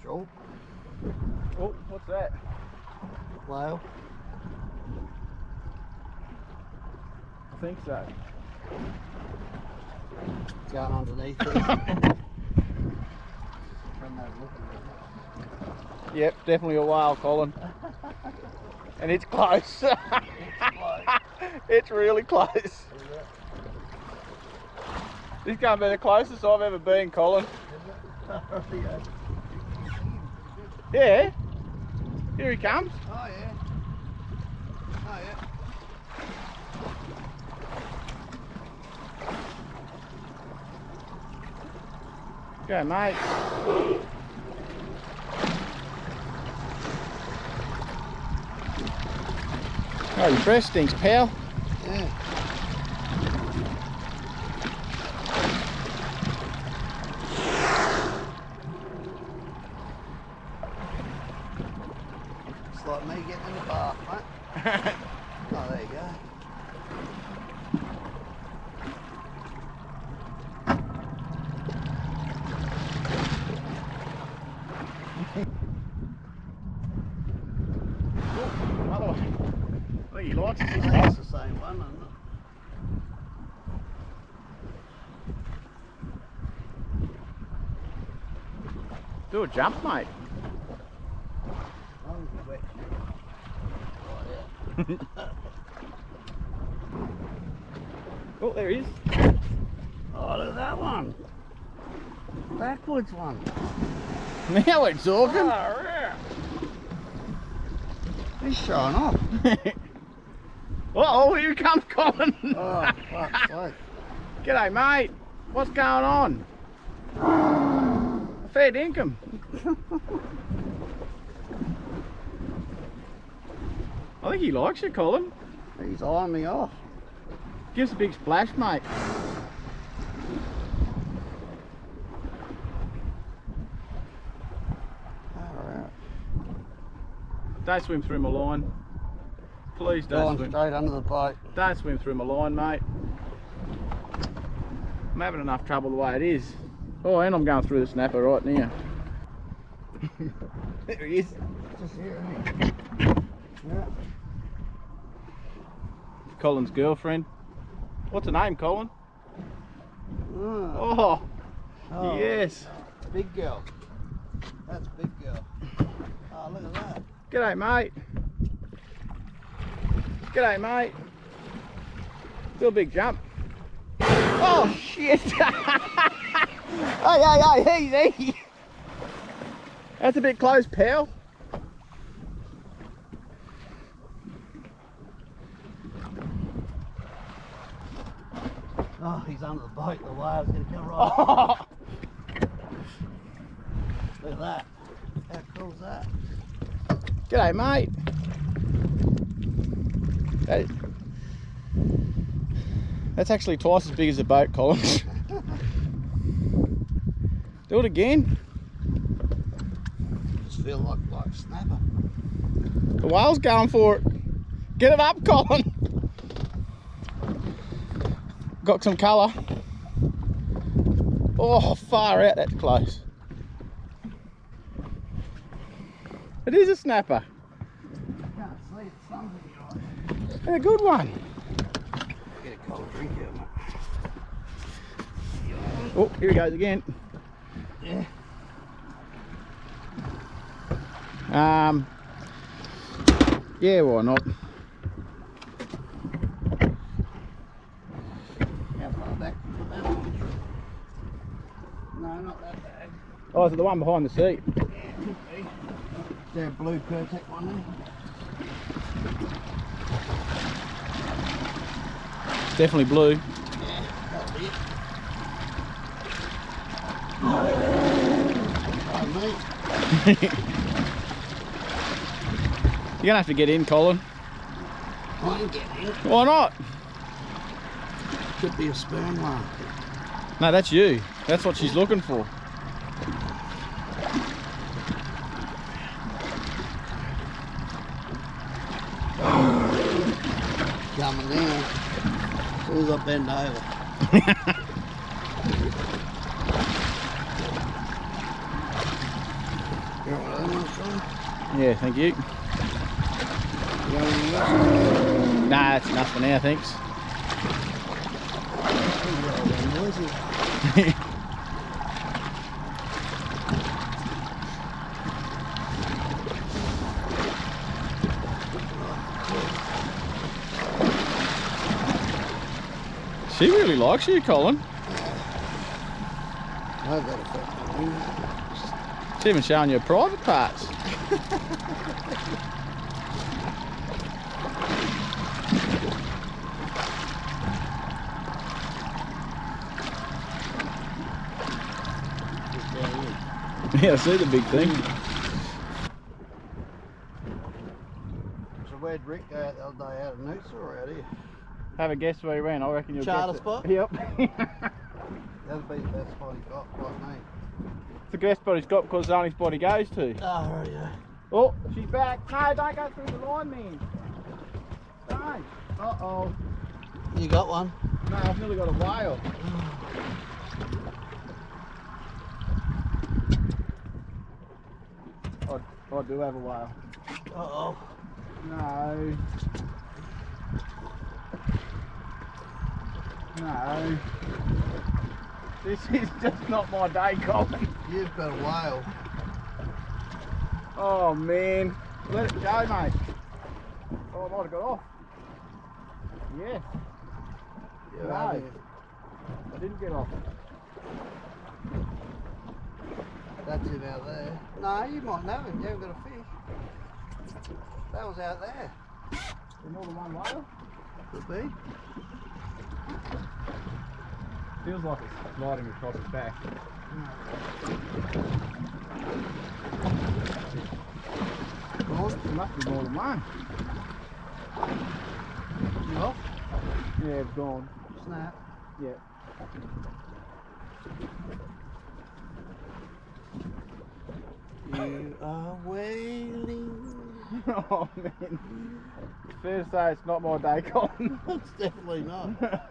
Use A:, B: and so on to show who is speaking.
A: Oh,
B: Oh, what's that?
A: whale.
B: I think so.
A: Going underneath it. Come have a look at
B: Yep, definitely a whale, Colin. And it's close.
A: it. It's close.
B: It's really close.
A: Is it?
B: This is going to be the closest I've ever been, Colin. Yeah. Here he comes.
A: Oh yeah. Oh yeah.
B: Go, mate. Oh, your breath stinks, pal.
A: Yeah. It's like me getting in the bath, mate. Oh, there you go.
B: Another one. I think he likes it.
A: That's the same one, isn't it?
B: Do a jump, mate.
A: Oh, it's wet. Oh, yeah.
B: Oh, there he is.
A: Oh, look at that one. Backwards one.
B: Now we're talking.
A: He's showing off.
B: Oh, here he comes, Colin.
A: Oh, fuck's sake.
B: G'day, mate. What's going on? Fair dinkum. I think he likes you, Colin.
A: He's eyeing me off.
B: Give us a big splash, mate.
A: Alright.
B: Don't swim through my line. Please don't
A: Going
B: swim.
A: straight under the boat.
B: Don't swim through my line, mate. I'm having enough trouble the way it is. Oh, and I'm going through the snapper right now. There he is.
A: Just here, isn't he? Yeah.
B: Colin's girlfriend. What's her name, Colin?
A: Oh,
B: Oh, yes.
A: big girl. That's big girl. Oh, look at that.
B: G'day, mate. G'day, mate. Do a big jump. Oh, shit. Hey, easy. That's a bit close, pal.
A: Oh, he's under the boat. The whale's going to come right.
B: Oh.
A: Look at that. How cool is that?
B: G'day, mate. That's actually twice as big as a boat, Colin. Do it again.
A: Just feel like snapper.
B: The whale's going for it. Get it up, Colin. Got some colour. Oh, far out, that's close. It is a snapper.
A: Can't see it. Sun's in your eyes.
B: And a good one.
A: Get a cold drink here, mate.
B: Oh, here he goes again.
A: Yeah.
B: Yeah, why not?
A: How far back from that one? No, not that bad.
B: Oh, is it the one behind the seat?
A: Yeah, could be. Is there a blue Pertec one there?
B: Definitely blue.
A: Yeah, that'll be it. Oh, mate.
B: You're gonna have to get in, Colin.
A: I ain't getting in.
B: Why not?
A: Could be a sperm one.
B: No, that's you. That's what she's looking for.
A: Coming down. As soon as I bend over.
B: Yeah, thank you.
A: You got anything else?
B: Nah, that's enough for now, thanks. She really likes you, Colin.
A: I've got a fucking
B: She's even showing you private parts. Yeah, I see the big thing.
A: So where'd Rick go out the other day? Out of Noosa or out here?
B: Have a guess where he ran. I reckon you'll
A: Charter
B: guess it.
A: spot?
B: Yep.
A: That'd be the best spot he got, like me.
B: It's the best spot he's got because it's the only spot he goes to.
A: Oh, right, yeah.
B: Oh, she's back. No, don't go through the line, man. Don't. Uh-oh.
A: You got one?
B: No, I've nearly got a whale. I do have a whale.
A: Uh-oh.
B: No. No. This is just not my day, Colin.
A: You've got a whale.
B: Oh, man. Let it go, mate. Oh, I might have got off. Yes.
A: Yeah,
B: No.
A: right here.
B: I didn't get off.
A: That's it out there. No, you might know him. You haven't got a fish. That was out there.
B: There's more than one whale.
A: Could be.
B: Feels like it's sliding across his back. There must be more than one.
A: You off?
B: Yeah, it's gone.
A: Snap.
B: Yeah.
A: You are wailing.
B: Oh, man. Fair to say it's not my day, Colin.
A: It's definitely not.